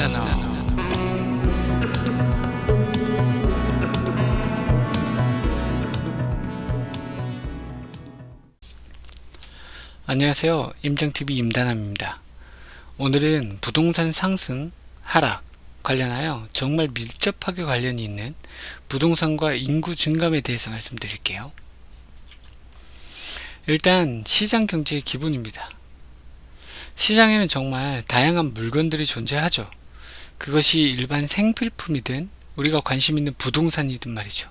임단아. 안녕하세요. 임장TV 임단함입니다. 오늘은 부동산 상승, 하락 관련하여 정말 밀접하게 관련이 있는 부동산과 인구 증감에 대해서 말씀드릴게요. 일단 시장 경제의 기본입니다. 시장에는 정말 다양한 물건들이 존재하죠. 그것이 일반 생필품이든 우리가 관심 있는 부동산이든 말이죠.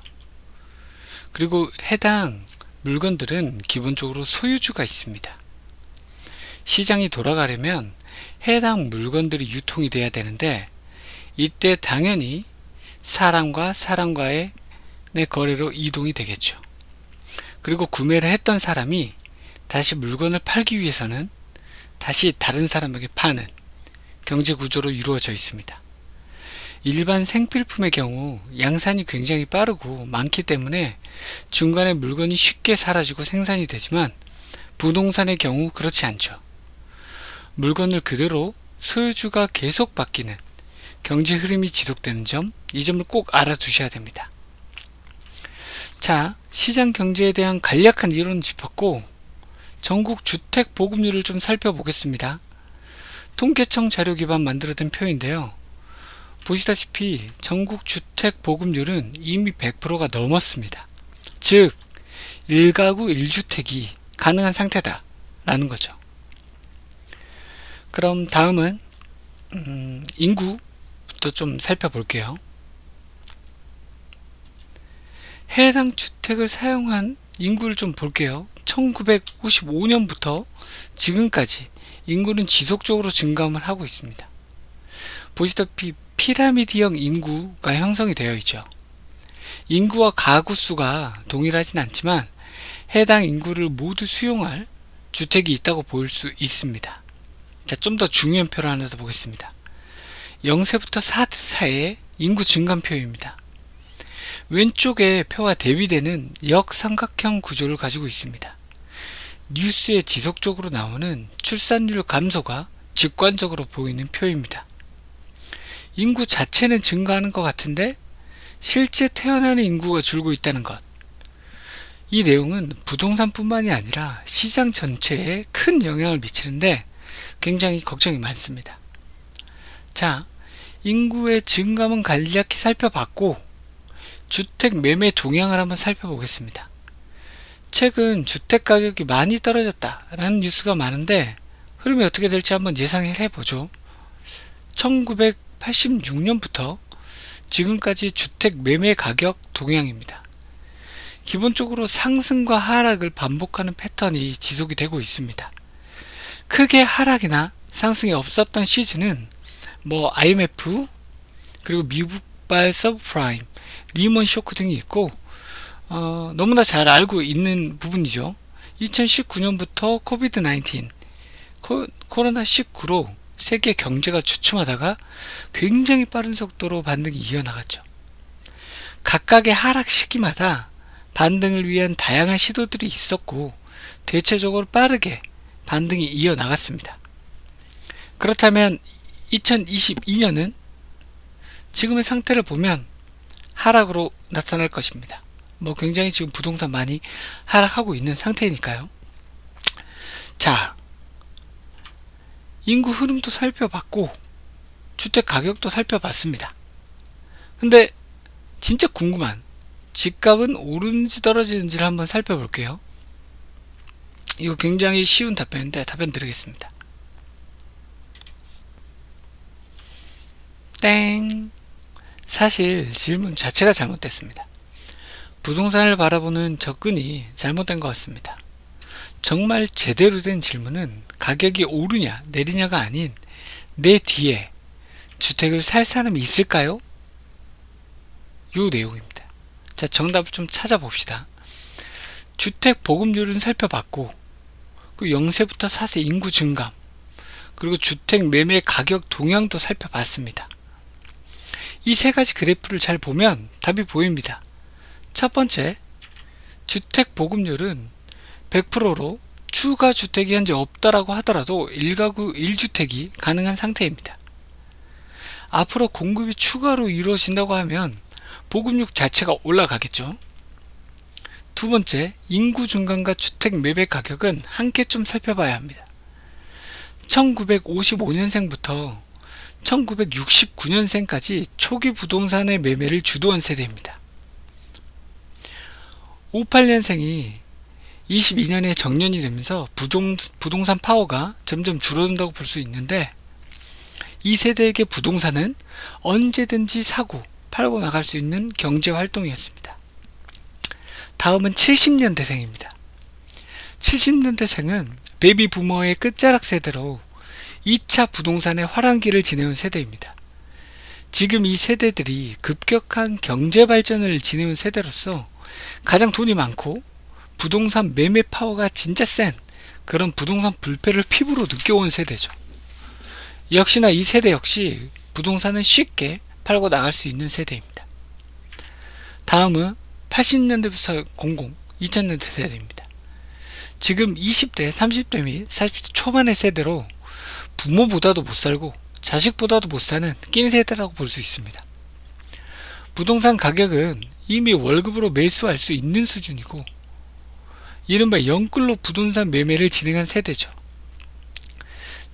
그리고 해당 물건들은 기본적으로 소유주가 있습니다. 시장이 돌아가려면 해당 물건들이 유통이 돼야 되는데, 이때 당연히 사람과 사람과의 거래로 이동이 되겠죠. 그리고 구매를 했던 사람이 다시 물건을 팔기 위해서는 다시 다른 사람에게 파는 경제 구조로 이루어져 있습니다. 일반 생필품의 경우 양산이 굉장히 빠르고 많기 때문에 중간에 물건이 쉽게 사라지고 생산이 되지만, 부동산의 경우 그렇지 않죠. 물건을 그대로 소유주가 계속 바뀌는 경제 흐름이 지속되는 점, 이 점을 꼭 알아두셔야 됩니다. 자, 시장 경제에 대한 간략한 이론을 짚었고, 전국 주택 보급률을 좀 살펴보겠습니다. 통계청 자료 기반 만들어진 표인데요. 보시다시피 전국 주택 보급률은 이미 100%가 넘었습니다. 즉 1가구 1주택이 가능한 상태다 라는 거죠. 그럼 다음은 인구부터 좀 살펴볼게요. 해당 주택을 사용한 인구를 좀 볼게요. 1955년부터 지금까지 인구는 지속적으로 증감을 하고 있습니다. 보시다시피 피라미드형 인구가 형성이 되어 있죠. 인구와 가구 수가 동일하진 않지만 해당 인구를 모두 수용할 주택이 있다고 볼 수 있습니다. 자, 좀 더 중요한 표를 하나 더 보겠습니다. 0세부터 4세 사이의 인구 증감표입니다. 왼쪽의 표와 대비되는 역삼각형 구조를 가지고 있습니다. 뉴스에 지속적으로 나오는 출산율 감소가 직관적으로 보이는 표입니다. 인구 자체는 증가하는 것 같은데 실제 태어나는 인구가 줄고 있다는 것. 이 내용은 부동산뿐만이 아니라 시장 전체에 큰 영향을 미치는데 굉장히 걱정이 많습니다. 자, 인구의 증감은 간략히 살펴봤고, 주택 매매 동향을 한번 살펴보겠습니다. 최근 주택 가격이 많이 떨어졌다라는 뉴스가 많은데 흐름이 어떻게 될지 한번 예상을 해보죠. 1986년부터 지금까지 주택 매매 가격 동향입니다. 기본적으로 상승과 하락을 반복하는 패턴이 지속이 되고 있습니다. 크게 하락이나 상승이 없었던 시즌은 IMF, 그리고 미국발 서브프라임, 리먼 쇼크 등이 있고, 너무나 잘 알고 있는 부분이죠. 2019년부터 코비드-19, 코로나19로 세계 경제가 주춤하다가 굉장히 빠른 속도로 반등이 이어나갔죠. 각각의 하락 시기마다 반등을 위한 다양한 시도들이 있었고, 대체적으로 빠르게 반등이 이어나갔습니다. 그렇다면 2022년은 지금의 상태를 보면 하락으로 나타날 것입니다. 굉장히 지금 부동산 많이 하락하고 있는 상태니까요. 자, 인구 흐름도 살펴봤고 주택 가격도 살펴봤습니다. 근데 진짜 궁금한 집값은 오르는지 떨어지는지를 한번 살펴볼게요. 이거 굉장히 쉬운 답변인데 답변 드리겠습니다. 땡! 사실 질문 자체가 잘못됐습니다. 부동산을 바라보는 접근이 잘못된 것 같습니다. 정말 제대로 된 질문은 가격이 오르냐 내리냐가 아닌 내 뒤에 주택을 살 사람이 있을까요? 요 내용입니다. 자, 정답을 좀 찾아봅시다. 주택 보급률은 살펴봤고, 그 0세부터 4세 인구 증감, 그리고 주택 매매 가격 동향도 살펴봤습니다. 이 세 가지 그래프를 잘 보면 답이 보입니다. 첫 번째, 주택 보급률은 100%로 추가 주택이 현재 없다라고 하더라도 1가구 1주택이 가능한 상태입니다. 앞으로 공급이 추가로 이루어진다고 하면 보급률 자체가 올라가겠죠. 두 번째, 인구 증가과 주택 매매 가격은 함께 좀 살펴봐야 합니다. 1955년생부터 1969년생까지 초기 부동산의 매매를 주도한 세대입니다. 58년생이 22년에 정년이 되면서 부동산 파워가 점점 줄어든다고 볼 수 있는데, 이 세대에게 부동산은 언제든지 사고 팔고 나갈 수 있는 경제 활동이었습니다. 다음은 70년대생입니다. 70년대생은 베이비 부머의 끝자락 세대로 2차 부동산의 화랑기를 지내온 세대입니다. 지금 이 세대들이 급격한 경제 발전을 지내온 세대로서 가장 돈이 많고 부동산 매매 파워가 진짜 센 그런 부동산 불패를 피부로 느껴온 세대죠. 역시나 이 세대 역시 부동산은 쉽게 팔고 나갈 수 있는 세대입니다. 다음은 80년대부터 2000년대 세대입니다. 지금 20대, 30대 및 40대 초반의 세대로 부모보다도 못 살고 자식보다도 못 사는 낀 세대라고 볼 수 있습니다. 부동산 가격은 이미 월급으로 매수할 수 있는 수준이고, 이른바 영끌로 부동산 매매를 진행한 세대죠.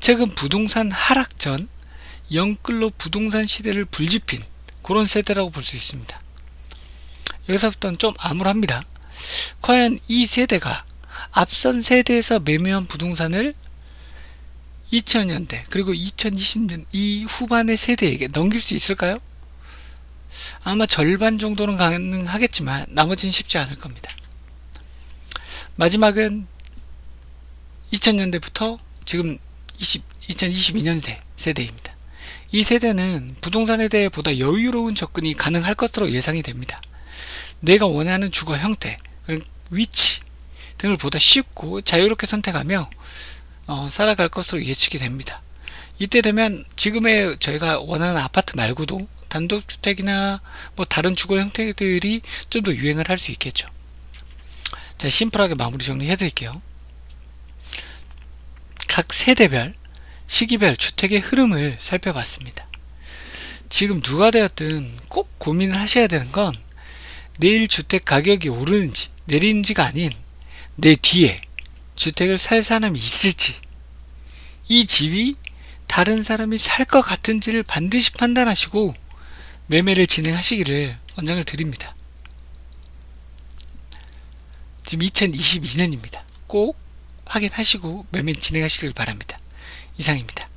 최근 부동산 하락 전 영끌로 부동산 시대를 불지핀 그런 세대라고 볼 수 있습니다. 여기서부터는 좀 암울합니다. 과연 이 세대가 앞선 세대에서 매매한 부동산을 2000년대 그리고 2020년 이 후반의 세대에게 넘길 수 있을까요? 아마 절반 정도는 가능하겠지만 나머지는 쉽지 않을 겁니다. 마지막은 2000년대부터 지금 2022년대 세대입니다. 이 세대는 부동산에 대해 보다 여유로운 접근이 가능할 것으로 예상이 됩니다. 내가 원하는 주거 형태, 위치 등을 보다 쉽고 자유롭게 선택하며 살아갈 것으로 예측이 됩니다. 이때 되면 지금의 저희가 원하는 아파트 말고도 단독주택이나 다른 주거 형태들이 좀 더 유행을 할 수 있겠죠. 자, 심플하게 마무리 정리해 드릴게요. 각 세대별, 시기별 주택의 흐름을 살펴봤습니다. 지금 누가 되었든 꼭 고민을 하셔야 되는 건 내일 주택 가격이 오르는지 내리는지가 아닌 내 뒤에 주택을 살 사람이 있을지, 이 집이 다른 사람이 살 것 같은지를 반드시 판단하시고 매매를 진행하시기를 권장을 드립니다. 지금 2022년입니다. 꼭 확인하시고 매매 진행하시길 바랍니다. 이상입니다.